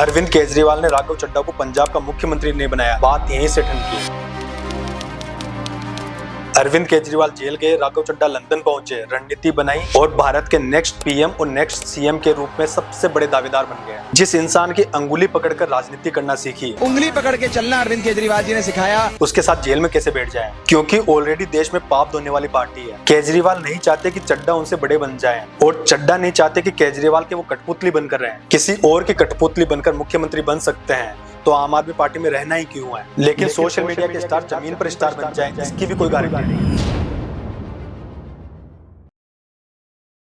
अरविंद केजरीवाल ने राघव चड्ढा को पंजाब का मुख्यमंत्री नहीं बनाया, बात यहीं से ठनकी। अरविंद केजरीवाल जेल गए, राघव चड्ढा लंदन पहुंचे, रणनीति बनाई और भारत के नेक्स्ट पीएम और नेक्स्ट सीएम के रूप में सबसे बड़े दावेदार बन गए। जिस इंसान की अंगुली पकड़कर राजनीति करना सीखी, उंगली पकड़ के चलना अरविंद केजरीवाल जी ने सिखाया, उसके साथ जेल में कैसे बैठ जाए, क्योंकि ऑलरेडी देश में पाप धोने वाली पार्टी है। केजरीवाल नहीं चाहते कि चड्ढा उनसे बड़े बन जाएं और चड्ढा नहीं चाहते कि केजरीवाल के वो कठपुतली बनकर रहें। किसी और की कठपुतली बनकर मुख्यमंत्री बन सकते हैं तो आम आदमी पार्टी में रहना ही क्यों है। लेकिन सोशल मीडिया के स्टार जमीन पर स्टार बन जाएं, इसकी भी कोई गारंटी नहीं।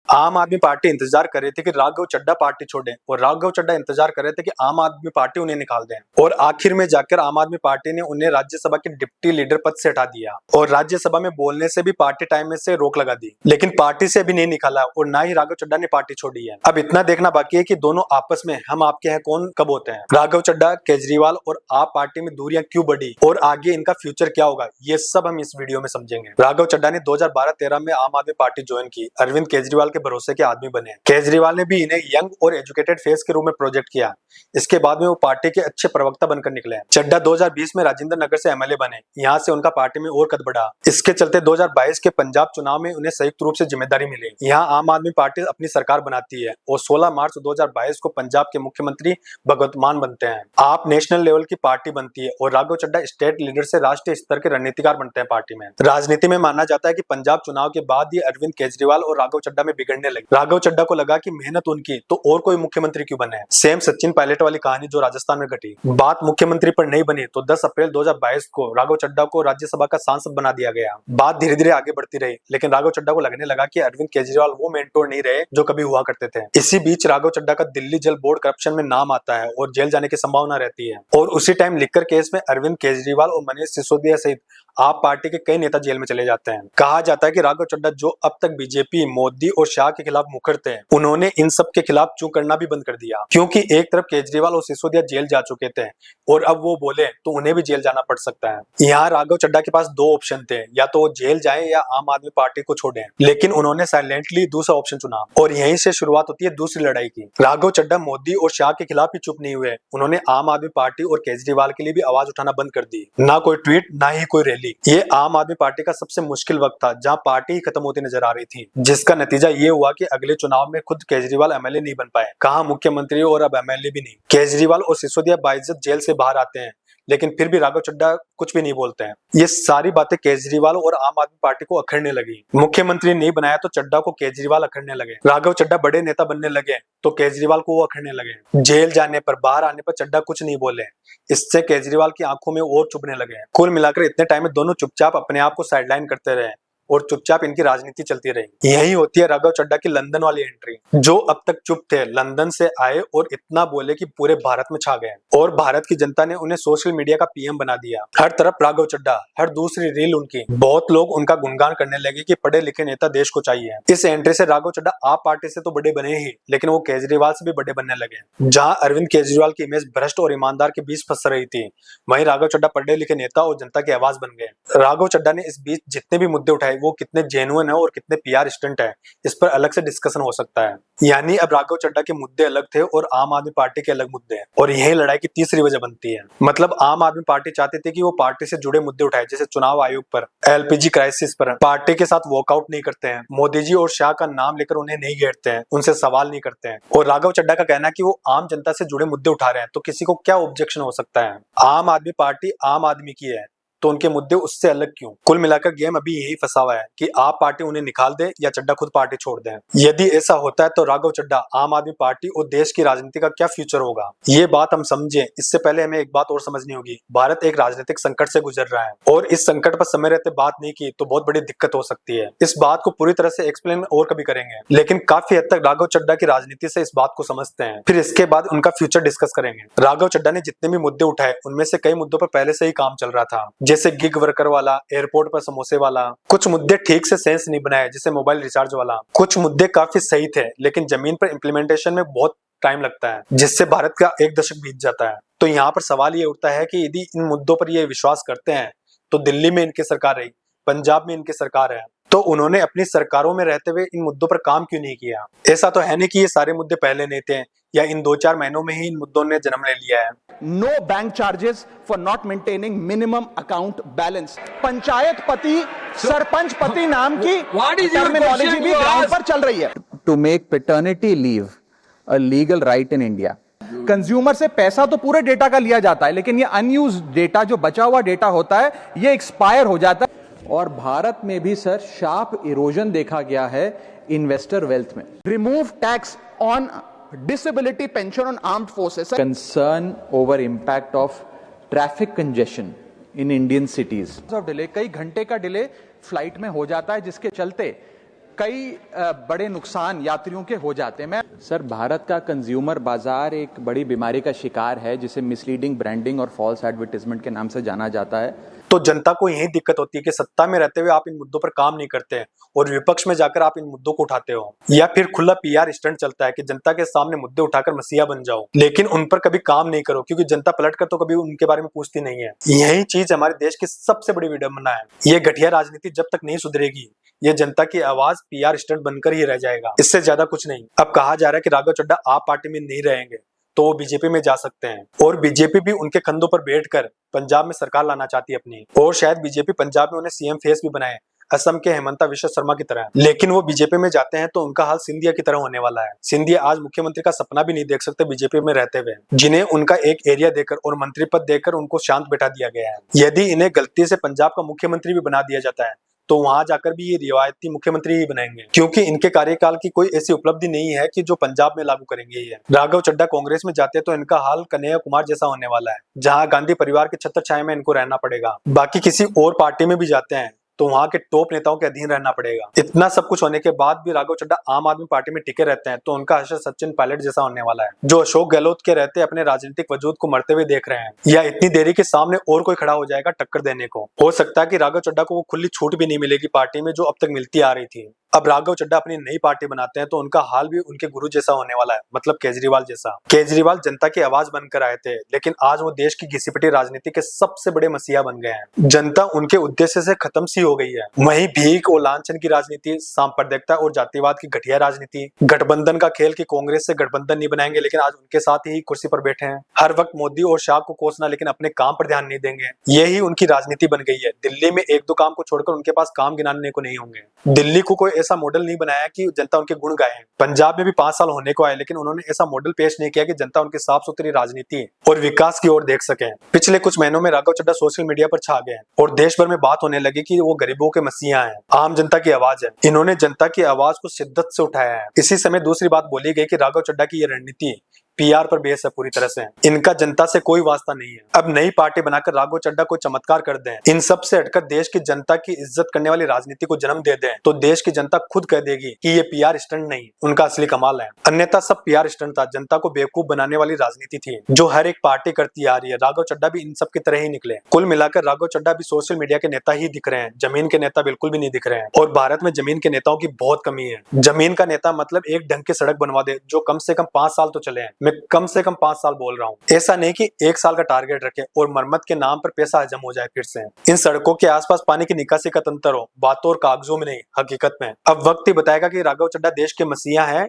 आम आदमी पार्टी इंतजार कर रही थी कि राघव चड्ढा पार्टी छोड़े और राघव चड्ढा इंतजार कर रहे थे कि आम आदमी पार्टी उन्हें निकाल दें और आखिर में जाकर आम आदमी पार्टी ने उन्हें राज्यसभा के डिप्टी लीडर पद से हटा दिया और राज्यसभा में बोलने से भी पार्टी टाइम में से रोक लगा दी। लेकिन पार्टी से अभी नहीं निकाला और ना ही राघव चड्ढा ने पार्टी छोड़ी है। अब इतना देखना बाकी है कि दोनों आपस में हम आपके हैं कौन कब होते हैं। राघव चड्ढा, केजरीवाल और आप पार्टी में दूरियां क्यों बढ़ी और आगे इनका फ्यूचर क्या होगा, ये सब हम इस वीडियो में समझेंगे। राघव चड्ढा ने 2012-13 में आम आदमी पार्टी ज्वाइन की, अरविंद केजरीवाल के भरोसे के आदमी बने। केजरीवाल ने भी इन्हें यंग और एजुकेटेड फेस के रूप में प्रोजेक्ट किया। इसके बाद में वो पार्टी के अच्छे प्रवक्ता बनकर निकले। चड्ढा 2020 में राजेंद्र नगर से एमएलए बने, यहाँ से उनका पार्टी में और कद बढ़ा। इसके चलते 2022 के पंजाब चुनाव में उन्हें संयुक्त रूप से जिम्मेदारी मिली। यहाँ आम आदमी पार्टी अपनी सरकार बनाती है और 16 मार्च 2022 को पंजाब के मुख्यमंत्री भगवंत मान बनते हैं। आप नेशनल लेवल की पार्टी बनती है और राघव चड्ढा स्टेट लीडर से राष्ट्रीय स्तर के रणनीतिकार बनते हैं पार्टी में। राजनीति में माना जाता है कि पंजाब चुनाव के बाद ही अरविंद केजरीवाल और राघव चड्ढा में बिगड़ने लगे। राघव चड्ढा को लगा कि मेहनत उनकी तो और कोई मुख्यमंत्री क्यों बने। सेम सचिन पायलट वाली कहानी जो राजस्थान में घटी। बात मुख्यमंत्री पर नहीं बनी तो 10 अप्रैल 2022 को राघव चड्ढा को राज्यसभा का सांसद बना दिया गया। बात धीरे धीरे आगे बढ़ती रही, लेकिन राघव चड्ढा को लगने लगा कि अरविंद केजरीवाल वो मेंटोर नहीं रहे जो कभी हुआ करते थे। इसी बीच राघव चड्ढा का दिल्ली जल बोर्ड करप्शन में नाम आता है और जेल जाने की संभावना रहती है। और उसी टाइम लिकर केस में अरविंद केजरीवाल और मनीष सिसोदिया सहित आप पार्टी के कई नेता जेल में चले जाते हैं। कहा जाता है कि राघव चड्ढा जो अब तक बीजेपी, मोदी और शाह के खिलाफ मुखर थे, उन्होंने इन सब के खिलाफ चू करना भी बंद कर दिया, क्योंकि एक तरफ केजरीवाल और सिसोदिया जेल जा चुके थे और अब वो बोले तो उन्हें भी जेल जाना पड़ सकता है। यहाँ राघव चड्ढा के पास दो ऑप्शन थे, या तो वो जेल जाएं या आम आदमी पार्टी को छोड़ें, लेकिन उन्होंने साइलेंटली दूसरा ऑप्शन चुना और यहीं से शुरुआत होती है दूसरी लड़ाई की। राघव चड्ढा मोदी और शाह के खिलाफ ही चुप नहीं हुए, उन्होंने आम आदमी पार्टी और केजरीवाल के लिए भी आवाज उठाना बंद कर दी। ना कोई ट्वीट, ना ही कोई रैली। ये आम आदमी पार्टी का सबसे मुश्किल वक्त था, जहां पार्टी ही खत्म होती नजर आ रही थी, जिसका नतीजा ये हुआ कि अगले चुनाव में खुद केजरीवाल एमएलए नहीं बन पाए, कहां मुख्यमंत्री और अब एमएलए भी नहीं। केजरीवाल और सिसोदिया बाइज्जत जेल से बाहर आते हैं, लेकिन फिर भी राघव चड्ढा कुछ भी नहीं बोलते हैं। ये सारी बातें केजरीवाल और आम आदमी पार्टी को अखड़ने लगी। मुख्यमंत्री नहीं बनाया तो चड्ढा को केजरीवाल अखड़ने लगे। राघव चड्ढा बड़े नेता बनने लगे तो केजरीवाल को वो अखड़ने लगे। जेल जाने पर, बाहर आने पर चड्ढा कुछ नहीं बोले, इससे केजरीवाल की आंखों में और चुभने लगे। कुल मिलाकर इतने टाइम में दोनों चुपचाप अपने आप को साइडलाइन करते रहे और चुपचाप इनकी राजनीति चलती रही। यही होती है राघव चड्ढा की लंदन वाली एंट्री। जो अब तक चुप थे, लंदन से आए और इतना बोले कि पूरे भारत में छा गए और भारत की जनता ने उन्हें सोशल मीडिया का पीएम बना दिया। हर तरफ राघव चड्ढा, हर दूसरी रील उनकी। बहुत लोग उनका गुणगान करने लगे कि पढ़े लिखे नेता देश को चाहिए। इस एंट्री से राघव चड्ढा आप पार्टी से तो बड़े बने ही, लेकिन वो केजरीवाल से भी बड़े बनने लगे। जहां अरविंद केजरीवाल की इमेज भ्रष्ट और ईमानदार के बीच फंस रही थी, वहीं राघव चड्ढा पढ़े लिखे नेता और जनता की आवाज बन गए। राघव चड्ढा ने इस बीच जितने भी मुद्दे उठाए वो कितने जेन्युइन है और कितने पीआर स्टंट है, इस पर अलग से डिस्कशन हो सकता है। यानी अब राघव चड्ढा के मुद्दे अलग थे और आम आदमी पार्टी के अलग मुद्दे हैं, और यही लड़ाई की तीसरी वजह बनती है। मतलब आम आदमी पार्टी चाहती थी कि वो पार्टी से जुड़े मुद्दे उठाए, जैसे चुनाव आयोग पर, एलपीजी क्राइसिस पर पार्टी के साथ वॉकआउट नहीं करते हैं, मोदी जी और शाह का नाम लेकर उन्हें नहीं घेरते हैं, उनसे सवाल नहीं करते हैं। और राघव चड्ढा का कहना है कि वो आम जनता से जुड़े मुद्दे उठा रहे हैं तो किसी को क्या ऑब्जेक्शन हो सकता है। आम आदमी पार्टी आम आदमी की है तो उनके मुद्दे उससे अलग क्यों। कुल मिलाकर गेम अभी यही फंसा हुआ है कि आप पार्टी उन्हें निकाल दे या चड्ढा खुद पार्टी छोड़ दें। यदि ऐसा होता है तो राघव चड्ढा, आम आदमी पार्टी और देश की राजनीति का क्या फ्यूचर होगा, ये बात हम समझें। इससे पहले हमें एक बात और समझनी होगी, भारत एक राजनीतिक संकट से गुजर रहा है और इस संकट पर समय रहते बात नहीं की तो बहुत बड़ी दिक्कत हो सकती है। इस बात को पूरी तरह से एक्सप्लेन और कभी करेंगे, लेकिन काफी हद तक राघव चड्ढा की राजनीति से इस बात को समझते हैं, फिर इसके बाद उनका फ्यूचर डिस्कस करेंगे। राघव चड्ढा ने जितने भी मुद्दे उठाए उनमें से कई मुद्दों पर पहले से ही काम चल रहा था, जैसे गिग वर्कर वाला, एयरपोर्ट पर समोसे वाला। कुछ मुद्दे ठीक से सेंस नहीं बनाए, जैसे मोबाइल रिचार्ज वाला। कुछ मुद्दे काफी सही थे, लेकिन जमीन पर इंप्लीमेंटेशन में बहुत टाइम लगता है, जिससे भारत का एक दशक बीत जाता है। तो यहाँ पर सवाल ये उठता है कि यदि इन मुद्दों पर ये विश्वास करते हैं तो दिल्ली में इनकी सरकार रही, पंजाब में इनकी सरकार है, तो उन्होंने अपनी सरकारों में रहते हुए इन मुद्दों पर काम क्यों नहीं किया। ऐसा तो है नहीं कि ये सारे मुद्दे पहले नहीं थे, या इन 2-4 महीनों में ही इन मुद्दों ने जन्म ले लिया है? No bank charges for not maintaining minimum account balance. Panchayat पति सरपंच पति नाम की What is your terminology question भी you ग्राउंड ask? पर चल रही है। to make paternity leave a legal right in India. Consumer से पैसा तो पूरे डेटा का लिया जाता है, लेकिन ये अनयूज डेटा, जो बचा हुआ डेटा होता है, ये एक्सपायर हो जाता है। और भारत में भी सर शार्प इरोजन देखा गया है इन्वेस्टर वेल्थ में। Remove tax on disability pension on armed forces. Concern over impact of traffic congestion in Indian cities. Of delay, कई घंटे का डिले फ्लाइट में हो जाता है, जिसके चलते कई बड़े नुकसान यात्रियों के हो जाते हैं। सर भारत का कंज्यूमर बाजार एक बड़ी बीमारी का शिकार है जिसे मिसलीडिंग ब्रांडिंग और फॉल्स एडवर्टाइजमेंट के नाम से जाना जाता है। तो जनता को यही दिक्कत होती है कि सत्ता में रहते हुए आप इन मुद्दों पर काम नहीं करते हैं और विपक्ष में जाकर आप इन मुद्दों को उठाते हो, या फिर खुला पीआर स्टंट चलता है कि जनता के सामने मुद्दे उठाकर मसीहा बन जाओ, लेकिन उन पर कभी काम नहीं करो, क्योंकि जनता पलटकर तो कभी उनके बारे में पूछती नहीं है। यही चीज हमारे देश की सबसे बड़ी विडंबना है। ये घटिया राजनीति जब तक नहीं सुधरेगी, ये जनता की आवाज पीआर स्टंट बनकर ही रह जाएगा, इससे ज्यादा कुछ नहीं। अब कहा जा रहा है कि राघव चड्ढा आप पार्टी में नहीं रहेंगे तो वो बीजेपी में जा सकते हैं, और बीजेपी भी उनके कंधों पर बैठकर पंजाब में सरकार लाना चाहती है अपनी, और शायद बीजेपी पंजाब में उन्हें सीएम फेस भी बनाए, असम के हेमंता विश्व शर्मा की तरह। लेकिन वो बीजेपी में जाते हैं तो उनका हाल सिंधिया की तरह होने वाला है। सिंधिया आज मुख्यमंत्री का सपना भी नहीं देख सकते बीजेपी में रहते हुए, जिन्हें उनका एक एरिया देकर और मंत्री पद देकर उनको शांत बैठा दिया गया है। यदि इन्हें गलती से पंजाब का मुख्यमंत्री भी बना दिया जाता है तो वहां जाकर भी ये रिवायती मुख्यमंत्री ही बनाएंगे, क्योंकि इनके कार्यकाल की कोई ऐसी उपलब्धि नहीं है कि जो पंजाब में लागू करेंगे ये। राघव चड्ढा कांग्रेस में जाते तो इनका हाल कन्हैया कुमार जैसा होने वाला है, जहां गांधी परिवार के छत्र छाया में इनको रहना पड़ेगा। बाकी किसी और पार्टी में भी जाते हैं तो वहां के टॉप नेताओं के अधीन रहना पड़ेगा। इतना सब कुछ होने के बाद भी राघव चड्ढा आम आदमी पार्टी में टिके रहते हैं तो उनका हश्र सचिन पायलट जैसा होने वाला है, जो अशोक गहलोत के रहते अपने राजनीतिक वजूद को मरते हुए देख रहे हैं, या इतनी देरी के सामने और कोई खड़ा हो जाएगा टक्कर देने को। हो सकता है कि राघव चड्ढा को वो खुली छूट भी नहीं मिलेगी पार्टी में जो अब तक मिलती आ रही थी। अब राघव चड्ढा अपनी नई पार्टी बनाते हैं तो उनका हाल भी उनके गुरु जैसा होने वाला है, मतलब केजरीवाल जैसा। केजरीवाल जनता की आवाज बनकर आए थे, लेकिन आज वो देश की घिसी-पिटी राजनीति के सबसे बड़े मसीहा बन गए हैं। जनता उनके उद्देश्य से खत्म सी हो गई है। वहीं भीख और लांछन की राजनीति, सांप्रदायिकता और जातिवाद की घटिया राजनीति, गठबंधन का खेल कि कांग्रेस से गठबंधन नहीं बनाएंगे लेकिन आज उनके साथ ही कुर्सी पर बैठे हैं। हर वक्त मोदी और शाह को कोसना लेकिन अपने काम पर ध्यान नहीं देंगे, यही उनकी राजनीति बन गई है। दिल्ली में 1-2 काम को छोड़कर उनके पास काम गिनाने को नहीं होंगे। दिल्ली को कोई ऐसा मॉडल नहीं बनाया कि जनता उनके गुण गाए। पंजाब में भी 5 साल होने को आए, लेकिन उन्होंने ऐसा मॉडल पेश नहीं किया कि जनता उनकी साफ सुथरी राजनीति और विकास की ओर देख सके। पिछले कुछ महीनों में राघव चड्ढा सोशल मीडिया पर छा गए और देश भर में बात होने लगी कि वो गरीबों के मसीहा हैं, आम जनता की आवाज है। इन्होंने जनता की आवाज को शिद्दत से उठाया है। इसी समय दूसरी बात बोली गई कि राघव चड्ढा की ये रणनीति पीआर पर बेस है पूरी तरह से, इनका जनता से कोई वास्ता नहीं है। अब नई पार्टी बनाकर राघव चड्ढा को चमत्कार कर दें, इन सब से हटकर देश की जनता की इज्जत करने वाली राजनीति को जन्म दे दें, तो देश की जनता खुद कह देगी कि ये पीआर स्टंट नहीं, उनका असली कमाल है। अन्यथा सब पीआर स्टंट था, जनता को बेवकूफ बनाने वाली राजनीति थी जो हर एक पार्टी करती आ रही है। राघव चड्ढा भी इन सब की तरह ही निकले। कुल मिलाकर राघव चड्ढा भी सोशल मीडिया के नेता ही दिख रहे हैं, जमीन के नेता बिल्कुल भी नहीं दिख रहे हैं। और भारत में जमीन के नेताओं की बहुत कमी है। जमीन का नेता मतलब एक ढंग की सड़क बनवा दे जो कम से कम 5 साल तो चले। मैं कम से कम 5 साल बोल रहा हूँ, ऐसा नहीं कि 1 साल का टारगेट रखे और मरम्मत के नाम पर पैसा हजम हो जाए फिर से। इन सड़कों के आसपास पानी की निकासी का तंत्र हो, बातों और कागजों में नहीं, हकीकत में। अब वक्त ही बताएगा कि राघव चड्ढा देश के मसीहा हैं